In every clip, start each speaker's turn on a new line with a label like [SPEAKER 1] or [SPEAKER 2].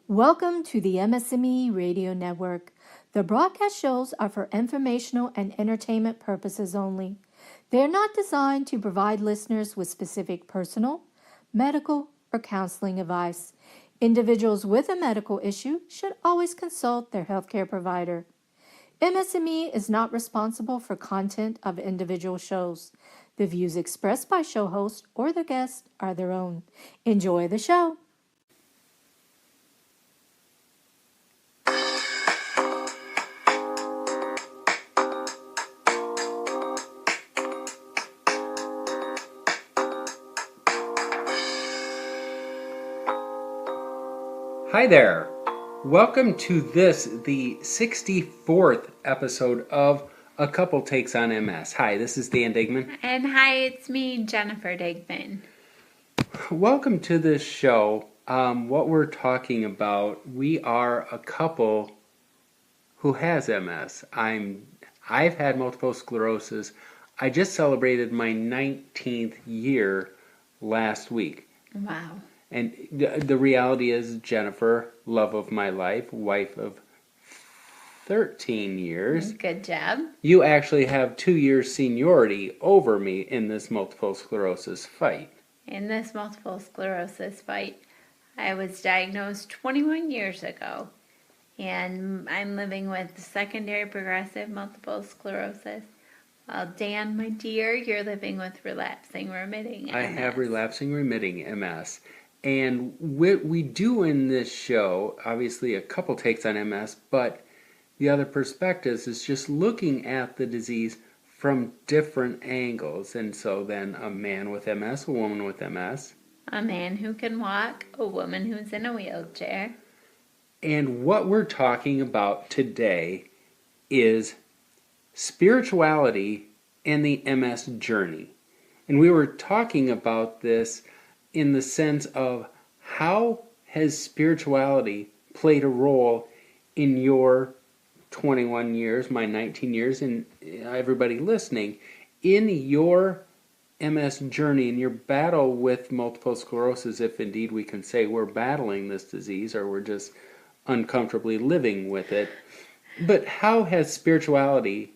[SPEAKER 1] Welcome to the MS&Me Radio Network. The broadcast shows are for informational and entertainment purposes only. They are not designed to provide listeners with specific personal, medical, or counseling advice. Individuals with a medical issue should always consult their healthcare provider. MS&Me is not responsible for content of individual shows. The views expressed by show hosts or their guests are their own. Enjoy the show.
[SPEAKER 2] Hi there. Welcome to the 64th episode of A Couple Takes on MS. Hi, this is Dan Digman.
[SPEAKER 3] And hi, it's me, Jennifer Digman.
[SPEAKER 2] Welcome to this show. What we're talking about, we are a couple who has MS. I've had multiple sclerosis. I just celebrated my 19th year last week.
[SPEAKER 3] Wow.
[SPEAKER 2] And the reality is, Jennifer, love of my life, wife of 13 years.
[SPEAKER 3] Good job.
[SPEAKER 2] You actually have 2 years seniority over me in this multiple sclerosis fight.
[SPEAKER 3] In this multiple sclerosis fight, I was diagnosed 21 years ago, and I'm living with secondary progressive multiple sclerosis. While Dan, my dear, you're living with relapsing remitting MS.
[SPEAKER 2] I have relapsing remitting MS. And what we do in this show, obviously a couple takes on MS, but the other perspectives is just looking at the disease from different angles. And so then a man with MS, a woman with MS.
[SPEAKER 3] A man who can walk, a woman who's in a wheelchair.
[SPEAKER 2] And what we're talking about today is spirituality and the MS journey. And we were talking about this in the sense of how has spirituality played a role in your 21 years, my 19 years, and everybody listening, in your MS journey, in your battle with multiple sclerosis, if indeed we can say we're battling this disease or we're just uncomfortably living with it. But how has spirituality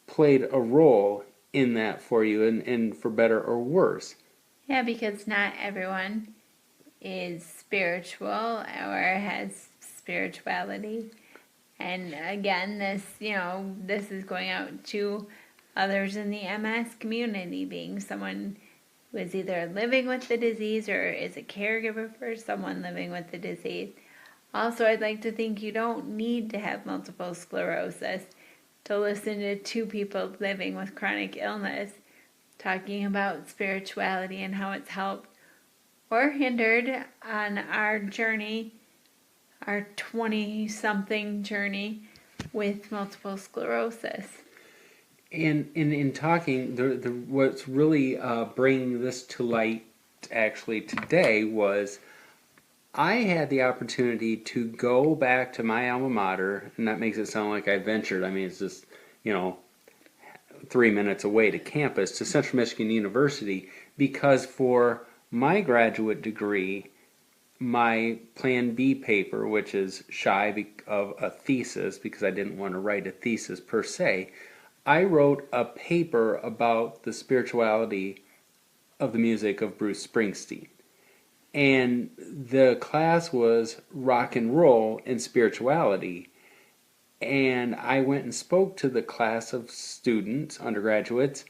[SPEAKER 2] played a role in that for you, and for better or worse?
[SPEAKER 3] Yeah, because not everyone is spiritual or has spirituality. And again, this is going out to others in the MS community, being someone who is either living with the disease or is a caregiver for someone living with the disease. Also, I'd like to think you don't need to have multiple sclerosis to listen to two people living with chronic illness talking about spirituality and how it's helped or hindered on our journey, our 20-something journey with multiple sclerosis.
[SPEAKER 2] And in talking, what's really bringing this to light actually today was I had the opportunity to go back to my alma mater, and that makes it sound like I ventured. I mean, it's just, 3 minutes away to campus, to Central Michigan University, because for my graduate degree, my Plan B paper, which is shy of a thesis because I didn't want to write a thesis per se, I wrote a paper about the spirituality of the music of Bruce Springsteen. And the class was rock and roll and spirituality. And I went and spoke to the class of students, undergraduates,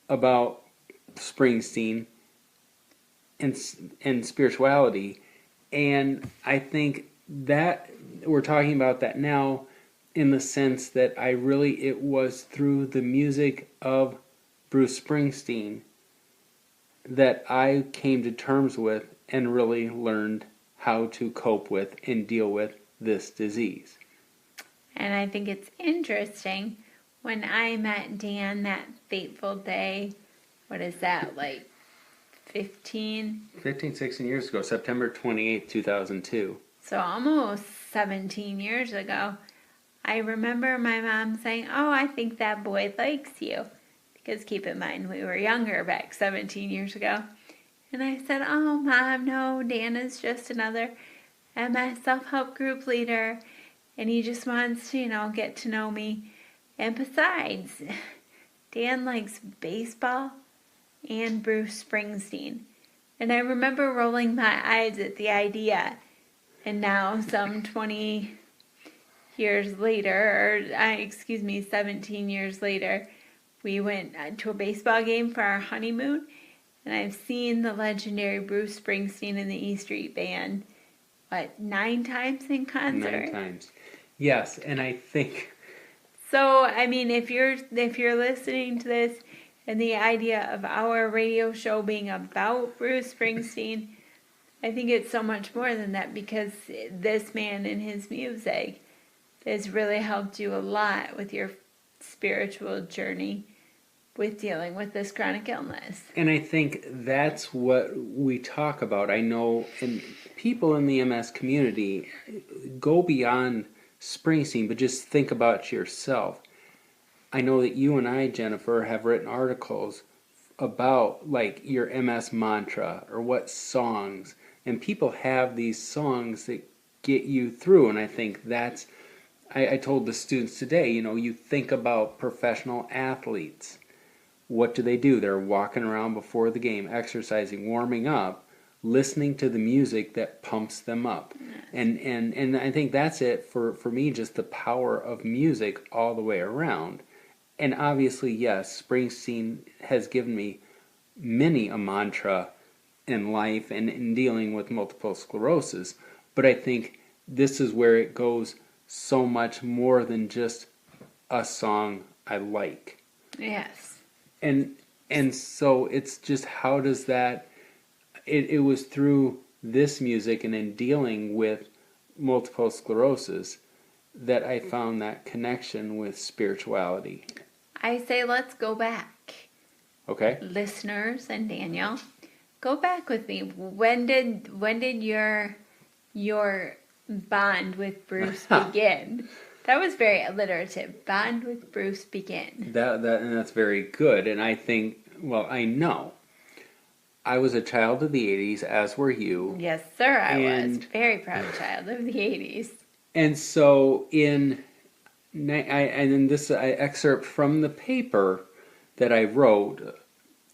[SPEAKER 2] about Springsteen and spirituality. And I think that we're talking about that now in the sense that it was through the music of Bruce Springsteen that I came to terms with and really learned how to cope with and deal with this disease.
[SPEAKER 3] And I think it's interesting, when I met Dan that fateful day, what is that, like 16
[SPEAKER 2] years ago, September 28th, 2002.
[SPEAKER 3] So almost 17 years ago, I remember my mom saying, "Oh, I think that boy likes you." Because keep in mind, we were younger back 17 years ago. And I said, "Oh, Mom, no, Dan is just another MS self-help group leader, and he just wants to, get to know me. And besides, Dan likes baseball and Bruce Springsteen. And I remember rolling my eyes at the idea. And now, some 20 years later, 17 years later, we went to a baseball game for our honeymoon. And I've seen the legendary Bruce Springsteen and the E Street Band, 9 times in concert?
[SPEAKER 2] 9 times. Yes, and I think...
[SPEAKER 3] So, I mean, if you're listening to this and the idea of our radio show being about Bruce Springsteen, I think it's so much more than that, because this man and his music has really helped you a lot with your spiritual journey with dealing with this chronic illness.
[SPEAKER 2] And I think that's what we talk about. I know people in the MS community go beyond Springsteen, but just think about yourself. I know that you and I, Jennifer, have written articles about like your MS mantra or what songs, and people have these songs that get you through. And I think that's, I told the students today, you think about professional athletes. What do? They're walking around before the game, exercising, warming up, listening to the music that pumps them up. And I think that's it for me, just the power of music all the way around. And obviously, yes, Springsteen has given me many a mantra in life and in dealing with multiple sclerosis. But I think this is where it goes so much more than just a song I like.
[SPEAKER 3] Yes.
[SPEAKER 2] And so it's just, how does that... It was through this music and in dealing with multiple sclerosis that I found that connection with spirituality.
[SPEAKER 3] I say let's go back.
[SPEAKER 2] Okay.
[SPEAKER 3] Listeners and Daniel, go back with me. When did your bond with Bruce begin? That was very alliterative. Bond with Bruce begin.
[SPEAKER 2] And that's very good. And I think, I know. I was a child of the 80s, as were you.
[SPEAKER 3] Yes, sir, I was. Very proud child of the 80s.
[SPEAKER 2] And so I excerpt from the paper that I wrote,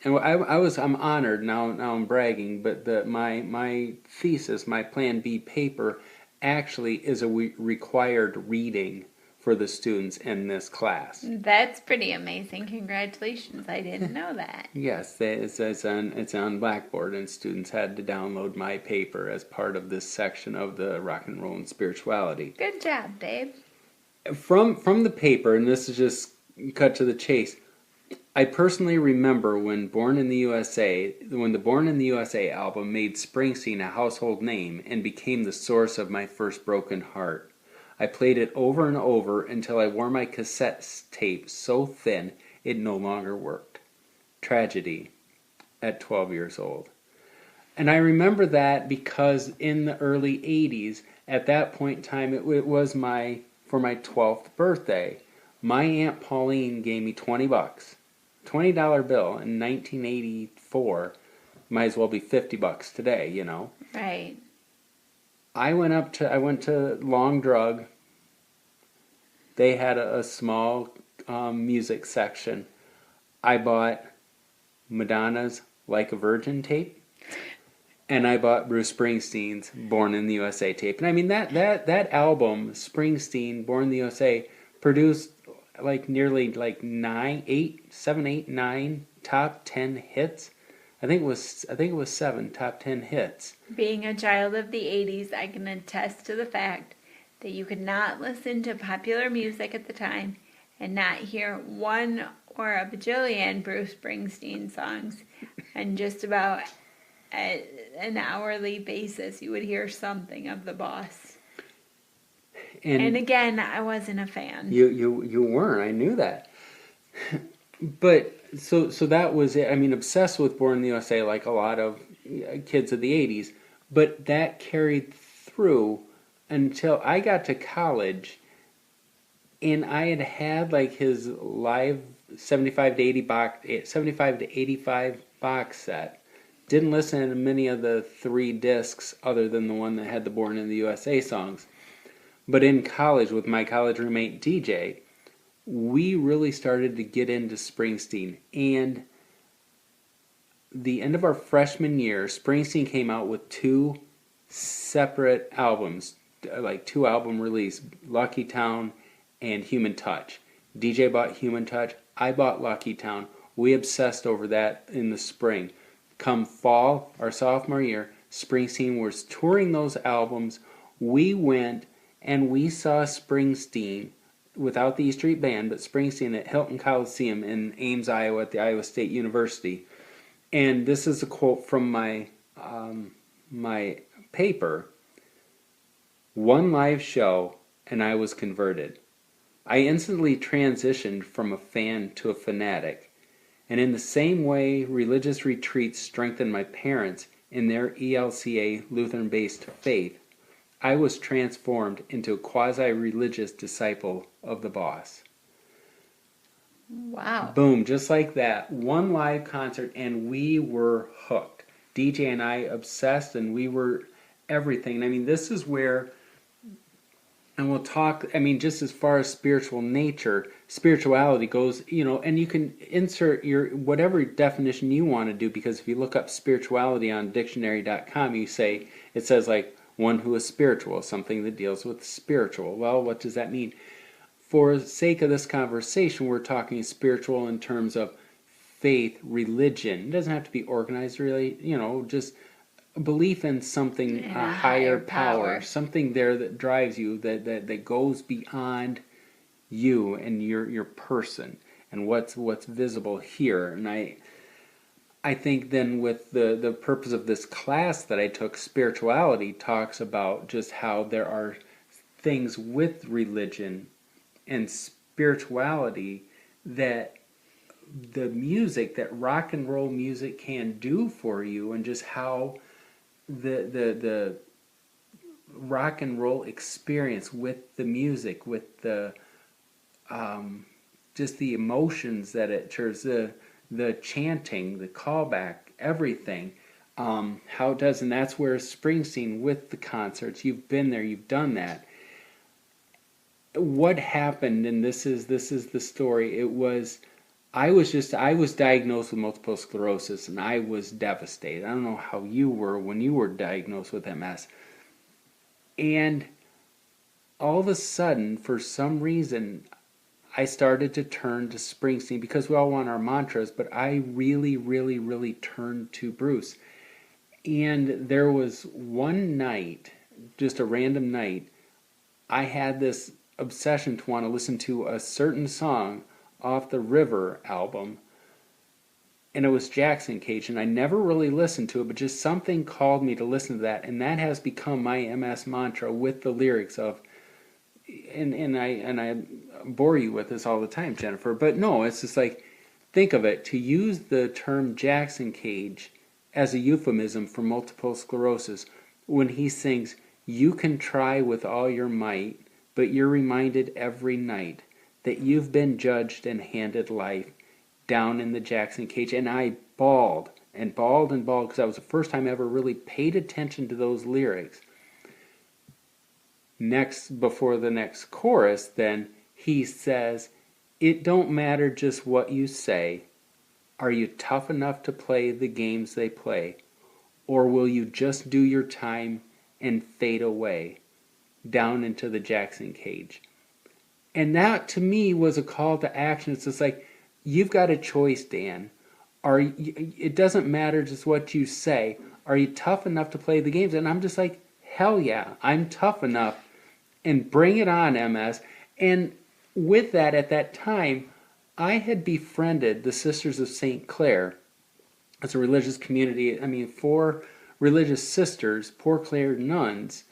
[SPEAKER 2] and I'm honored now I'm bragging, but my thesis, my Plan B paper, actually is a required reading for the students in this class.
[SPEAKER 3] That's pretty amazing. Congratulations. I didn't know that.
[SPEAKER 2] Yes, it's on Blackboard, and students had to download my paper as part of this section of the Rock and Roll and Spirituality.
[SPEAKER 3] Good job, babe.
[SPEAKER 2] From the paper, and this is just cut to the chase, I personally remember when the Born in the USA album made Springsteen a household name and became the source of my first broken heart. I played it over and over until I wore my cassette tape so thin it no longer worked. Tragedy at 12 years old. And I remember that because in the early 80s, at that point in time, it was for my 12th birthday, my Aunt Pauline gave me $20. $20 bill in 1984 might as well be $50 today,
[SPEAKER 3] Right.
[SPEAKER 2] I went to Long Drug. They had a small music section. I bought Madonna's Like a Virgin tape, and I bought Bruce Springsteen's Born in the USA tape. And I mean that album, Springsteen, Born in the USA, produced nearly 7, 8, 9 top 10 hits. I think it was 7 top 10 hits.
[SPEAKER 3] Being a child of the 80s, I can attest to the fact that you could not listen to popular music at the time and not hear one or a bajillion Bruce Springsteen songs. And just about an hourly basis, you would hear something of the boss. And again, I wasn't a fan.
[SPEAKER 2] You weren't. I knew that. But so that was it. I mean, obsessed with Born in the USA like a lot of kids of the 80s. But that carried through until I got to college, and I had his live 75 to 85 box set Didn't listen to many of the 3 discs other than the one that had the Born in the USA songs. But in college, with my college roommate DJ, we really started to get into Springsteen. And the end of our freshman year, Springsteen came out with 2 separate albums, like 2 album release, Lucky Town and Human Touch. DJ bought Human Touch, I bought Lucky Town. We obsessed over that in the spring. Come fall, our sophomore year, Springsteen was touring those albums. We went and we saw Springsteen without the E Street Band, but Springsteen at Hilton Coliseum in Ames, Iowa, at the Iowa State University. And this is a quote from my my paper. One live show, and I was converted. I instantly transitioned from a fan to a fanatic. And in the same way religious retreats strengthened my parents in their ELCA Lutheran-based faith, I was transformed into a quasi-religious disciple of the boss.
[SPEAKER 3] Wow.
[SPEAKER 2] Boom, just like that. One live concert and we were hooked. DJ and I obsessed and we were everything. I mean, this is where, and we'll talk, I mean, just as far as spirituality goes, and you can insert your whatever definition you want to do, because if you look up spirituality on dictionary.com, it says like one who is spiritual, something that deals with spiritual. Well, what does that mean? For the sake of this conversation, we're talking spiritual in terms of faith, religion. It doesn't have to be organized, really, just a belief in something, a higher power, something there that drives you, that goes beyond you and your person and what's visible here. And I think then with the purpose of this class that I took, spirituality talks about just how there are things with religion and spirituality that the music, that rock and roll music can do for you, and just how the rock and roll experience with the music, with the just the emotions that it shares, the chanting, the callback, everything, how it does. And that's where Springsteen with the concerts, you've been there, you've done that. What happened, and this is the story, it was, I was diagnosed with multiple sclerosis and I was devastated. I don't know how you were when you were diagnosed with MS. And all of a sudden, for some reason, I started to turn to Springsteen, because we all want our mantras, but I really, really, really turned to Bruce. And there was one night, just a random night, I had this obsession to want to listen to a certain song off the River album, and it was Jackson Cage, and I never really listened to it, but just something called me to listen to that, and that has become my MS mantra, with the lyrics of, and I bore you with this all the time, Jennifer, but no, it's just like, think of it, to use the term Jackson Cage as a euphemism for multiple sclerosis, when he sings, "You can try with all your might, but you're reminded every night that you've been judged and handed life down in the Jackson Cage." And I bawled and bawled and bawled, because that was the first time I ever really paid attention to those lyrics. Before the next chorus, then, he says, "It don't matter just what you say. Are you tough enough to play the games they play? Or will you just do your time and fade away down into the Jackson Cage?" And that, to me, was a call to action. It's just like, you've got a choice, Dan. It doesn't matter just what you say. Are you tough enough to play the games? And I'm just like, hell yeah, I'm tough enough. And bring it on, MS. And with that, at that time, I had befriended the Sisters of St. Clair. It's a religious community. I mean, 4 religious sisters, Poor Clare nuns,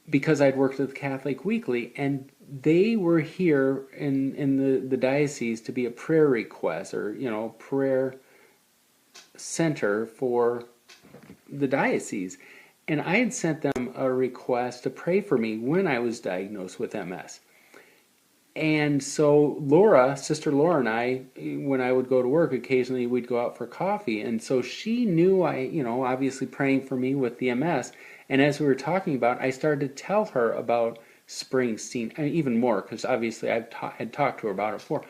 [SPEAKER 2] because I'd worked at the Catholic Weekly, and they were here in the diocese to be a prayer request, or prayer center for the diocese. And I had sent them a request to pray for me when I was diagnosed with MS. And so Laura, Sister Laura and I, when I would go to work, occasionally we'd go out for coffee. And so she knew obviously praying for me with the MS. And as we were talking about, I started to tell her about Springsteen, and even more, because obviously had talked to her about it before.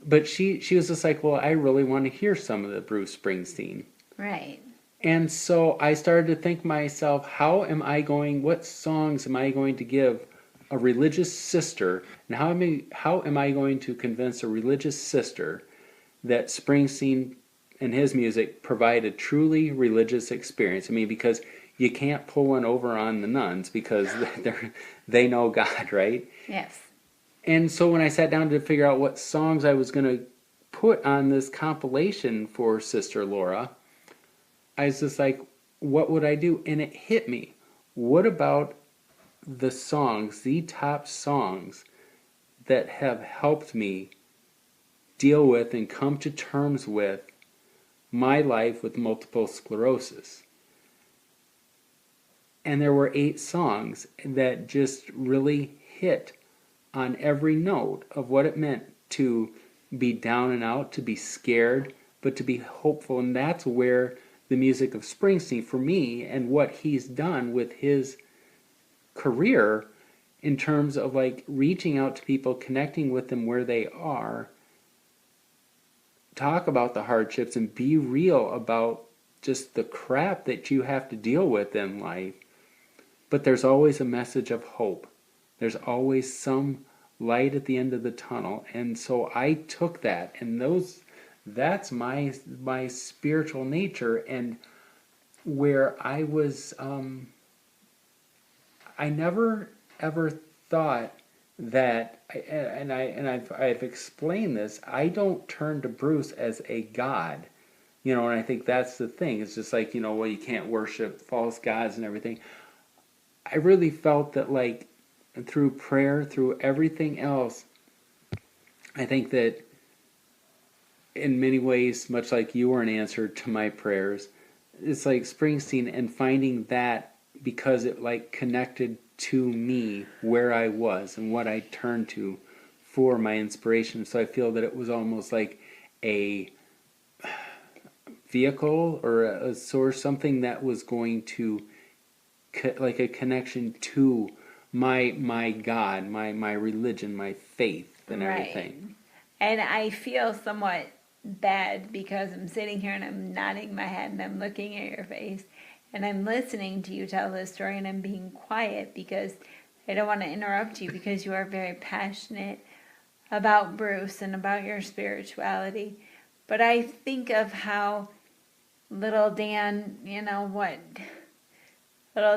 [SPEAKER 2] But she was just like, well, I really want to hear some of the Bruce Springsteen.
[SPEAKER 3] Right.
[SPEAKER 2] And so I started to think myself, what songs am I going to give a religious sister, and how am I going to convince a religious sister that Springsteen and his music provide a truly religious experience? I mean, because you can't pull one over on the nuns because they know God, right?
[SPEAKER 3] Yes.
[SPEAKER 2] And so when I sat down to figure out what songs I was going to put on this compilation for Sister Laura, I was just like, what would I do? And it hit me. What about the top songs that have helped me deal with and come to terms with my life with multiple sclerosis? And there were 8 songs that just really hit on every note of what it meant to be down and out, to be scared, but to be hopeful. And that's where the music of Springsteen, for me, and what he's done with his career in terms of like reaching out to people, connecting with them where they are, talk about the hardships and be real about just the crap that you have to deal with in life. But there's always a message of hope. There's always some light at the end of the tunnel. And so I took that, and that's my spiritual nature, and where I was I never ever thought that, I've explained this, I don't turn to Bruce as a god. And I think that's the thing. It's just like, well, you can't worship false gods and everything. I really felt that, like, through prayer, through everything else, I think that in many ways, much like you were an answer to my prayers, it's like Springsteen, and finding that because it like connected to me where I was and what I turned to for my inspiration. So I feel that it was almost like a vehicle or a source, something that was going to like a connection to my God, my religion, my faith, and everything.
[SPEAKER 3] And I feel somewhat bad because I'm sitting here and I'm nodding my head and I'm looking at your face and I'm listening to you tell this story, and I'm being quiet because I don't want to interrupt you, because you are very passionate about Bruce and about your spirituality. But I think of how little Dan, little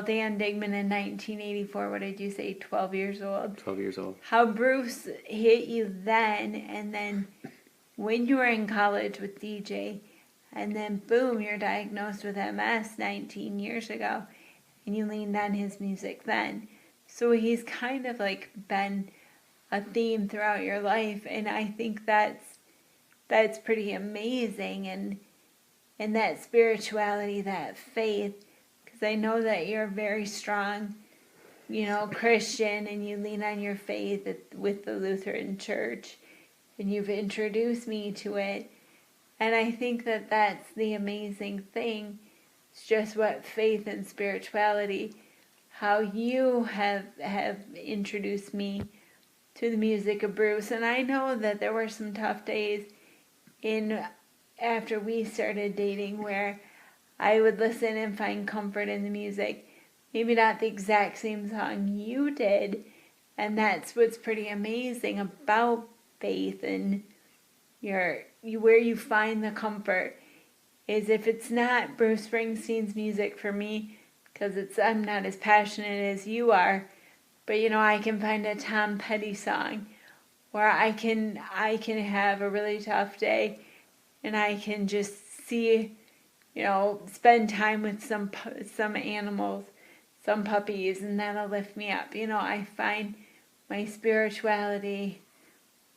[SPEAKER 3] Dan Digman in 1984, what did you say, 12 years old?
[SPEAKER 2] 12 years old.
[SPEAKER 3] How Bruce hit you then, and then when you were in college with DJ, and then boom, you're diagnosed with MS 19 years ago, and you leaned on his music then. So he's kind of like been a theme throughout your life, and I think that's pretty amazing, and that spirituality, that faith, because I know that you're very strong, Christian, and you lean on your faith with the Lutheran Church, and you've introduced me to it. And I think that that's the amazing thing. It's just what faith and spirituality, how you have introduced me to the music of Bruce. And I know that there were some tough days after we started dating where I would listen and find comfort in the music. Maybe not the exact same song you did. And that's what's pretty amazing about faith, and where you find the comfort is if it's not Bruce Springsteen's music for me, because I'm not as passionate as you are, but I can find a Tom Petty song where I can have a really tough day, and I can just see, spend time with some animals, some puppies, and that'll lift me up. I find my spirituality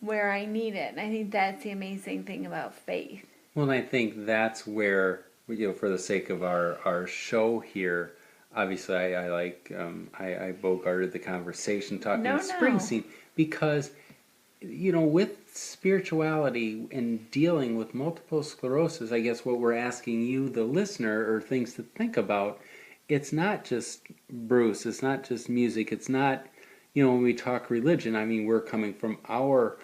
[SPEAKER 3] where I need it. And I think that's the amazing thing about faith.
[SPEAKER 2] Well, I think that's where, for the sake of our show here, obviously I bogarted the conversation talking Springsteen, because with spirituality and dealing with multiple sclerosis, I guess what we're asking you, the listener, or things to think about, it's not just Bruce, it's not just music, it's not, when we talk religion, I mean, we're coming from our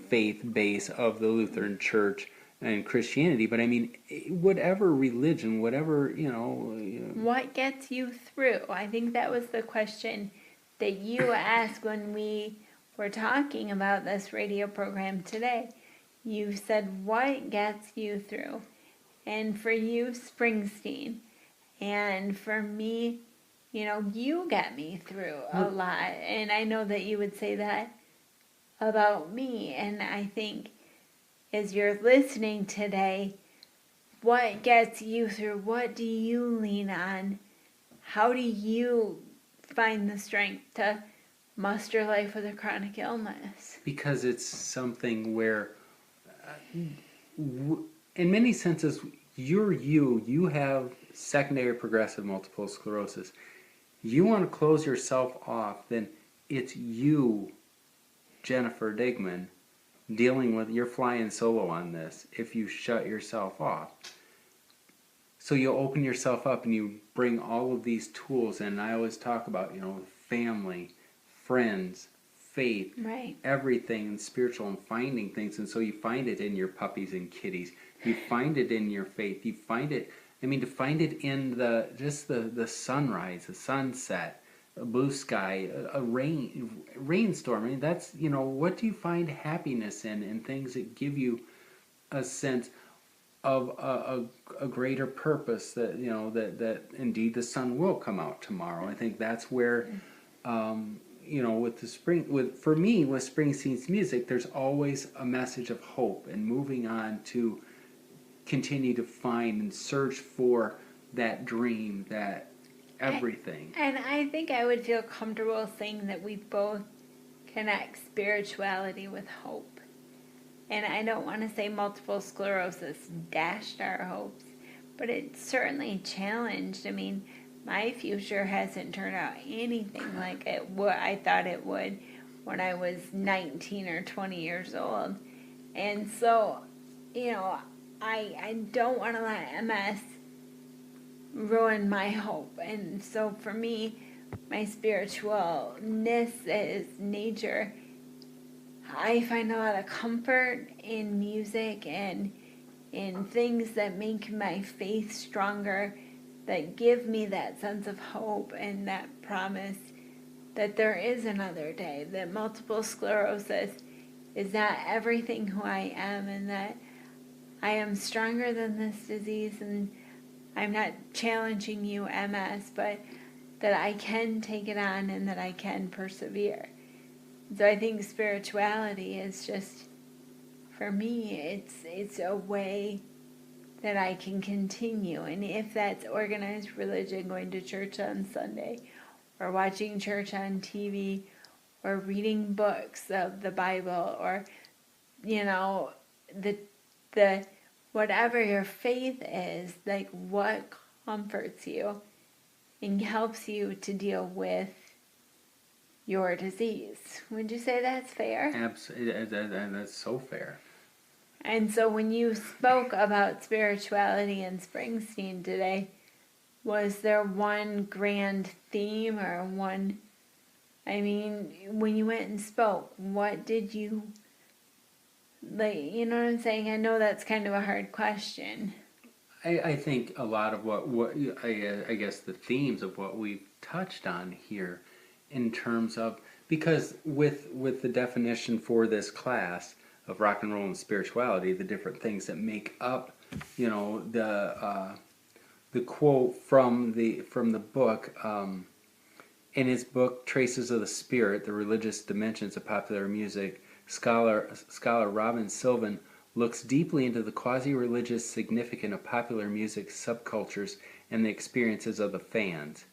[SPEAKER 2] faith base of the Lutheran Church and Christianity, but I mean, whatever religion, whatever,
[SPEAKER 3] What gets you through? I think that was the question that you asked when we were talking about this radio program today. You said, what gets you through? And for you, Springsteen. And for me, you get me through a lot. And I know that you would say that about me. And I think as you're listening today, what gets you through? What do you lean on? How do you find the strength to muster life with a chronic illness?
[SPEAKER 2] Because it's something where, in many senses, you have secondary progressive multiple sclerosis. You want to close yourself off, then it's you, Jennifer Digman, dealing with, you're flying solo on this if you shut yourself off. So you open yourself up and you bring all of these tools in. And I always talk about, family, friends, faith,
[SPEAKER 3] right,
[SPEAKER 2] everything, and spiritual, and finding things. And so you find it in your puppies and kitties. You find it in your faith. You find it, to find it in the sunrise, the sunset, a blue sky, a rainstorm. I mean, that's, what do you find happiness in? And things that give you a sense of a greater purpose, that that indeed the sun will come out tomorrow. I think that's where with for me with Springsteen's music, there's always a message of hope and moving on to continue to find and search for that dream, that everything.
[SPEAKER 3] And I think I would feel comfortable saying that we both connect spirituality with hope. And I don't want to say multiple sclerosis dashed our hopes, but it certainly challenged. I mean, my future hasn't turned out anything like I thought it would when I was 19 or 20 years old. And so, I don't want to let MS ruin my hope. And so for me, my spiritualness is nature. I find a lot of comfort in music and in things that make my faith stronger, that give me that sense of hope and that promise that there is another day, that multiple sclerosis is not everything who I am, and that I am stronger than this disease. And I'm not challenging you, MS, but that I can take it on and that I can persevere. So I think spirituality is just, for me, it's a way that I can continue. And if that's organized religion, going to church on Sunday, or watching church on TV, or reading books of the Bible, or, the whatever your faith is, like what comforts you and helps you to deal with your disease. Would you say that's fair?
[SPEAKER 2] Absolutely, that's so fair.
[SPEAKER 3] And so when you spoke about spirituality and Springsteen today, was there one grand theme or one, when you went and spoke, what did you, you know what I'm saying? I know that's kind of a hard question.
[SPEAKER 2] I think a lot of what I guess the themes of what we've touched on here, in terms of, because with the definition for this class of rock and roll and spirituality, the different things that make up, the quote from the book, in his book Traces of the Spirit: The Religious Dimensions of Popular Music, scholar Robin Sylvan looks deeply into the quasi-religious significance of popular music subcultures and the experiences of the fans.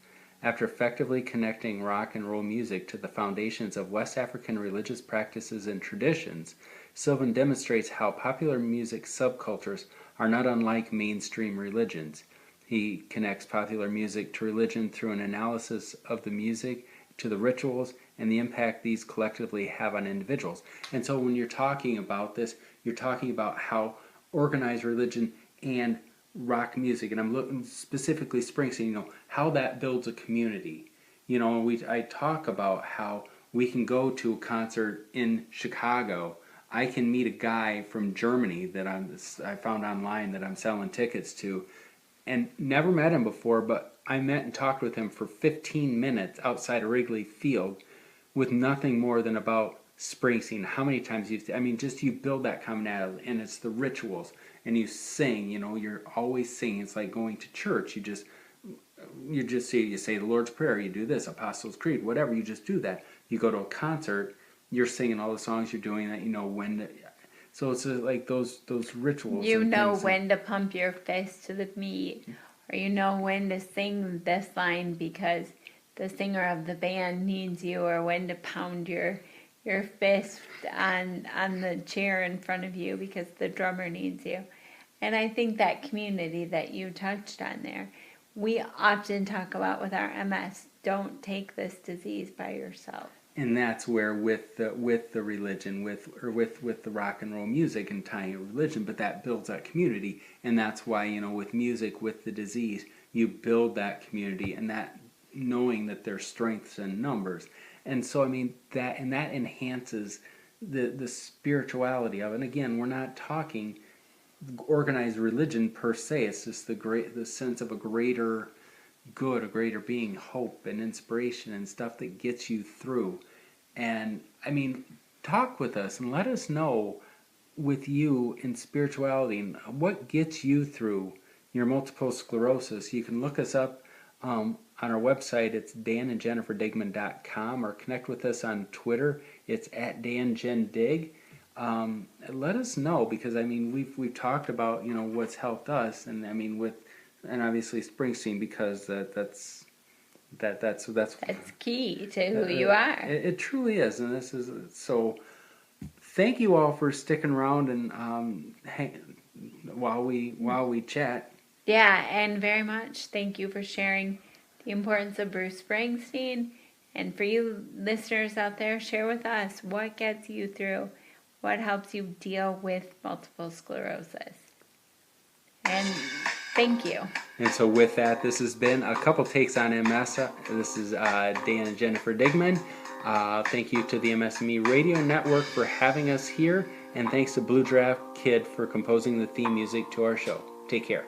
[SPEAKER 2] After effectively connecting rock and roll music to the foundations of West African religious practices and traditions, Sylvan demonstrates how popular music subcultures are not unlike mainstream religions. He connects popular music to religion through an analysis of the music, to the rituals, and the impact these collectively have on individuals. And so when you're talking about this, you're talking about how organized religion and rock music, and I'm looking specifically Springsteen, how that builds a community. I talk about how we can go to a concert in Chicago. I can meet a guy from Germany that I found online that I'm selling tickets to, and never met him before, but I met and talked with him for 15 minutes outside of Wrigley Field with nothing more than about Springsteen. How many times you build that commonality, and it's the rituals, and you sing, you're always singing. It's like going to church. You say the Lord's Prayer, you do this, Apostles' Creed, whatever, you just do that. You go to a concert, you're singing all the songs, you're doing that, when to, so it's like those rituals.
[SPEAKER 3] You know when to pump your fist to the beat, or you know when to sing this line because the singer of the band needs you, or when to pound your fist on the chair in front of you because the drummer needs you. And I think that community that you touched on there, we often talk about with our MS, don't take this disease by yourself.
[SPEAKER 2] And that's where with the religion, with the rock and roll music and tying it with religion, but that builds that community, and that's why with music, with the disease, you build that community, and that knowing that there's strengths in numbers, and so that enhances the spirituality of it. And again, we're not talking organized religion per se. It's just the sense of a greater good, a greater being, hope and inspiration and stuff that gets you through. And talk with us and let us know with you in spirituality and what gets you through your multiple sclerosis. You can look us up on our website. It's danandjenniferdigman.com, or connect with us on Twitter. It's at danjendig. Let us know, because we've talked about what's helped us, and and obviously Springsteen, because that's
[SPEAKER 3] key to who you are.
[SPEAKER 2] It truly is, and this is so. Thank you all for sticking around and while we chat.
[SPEAKER 3] Yeah, and very much thank you for sharing the importance of Bruce Springsteen. And for you listeners out there, share with us what gets you through, what helps you deal with multiple sclerosis. And thank you.
[SPEAKER 2] And so with that, this has been a couple takes on MS. This is Dan and Jennifer Digman. Thank you to the MS&Me Radio Network for having us here. And thanks to Blue Draft Kid for composing the theme music to our show. Take care.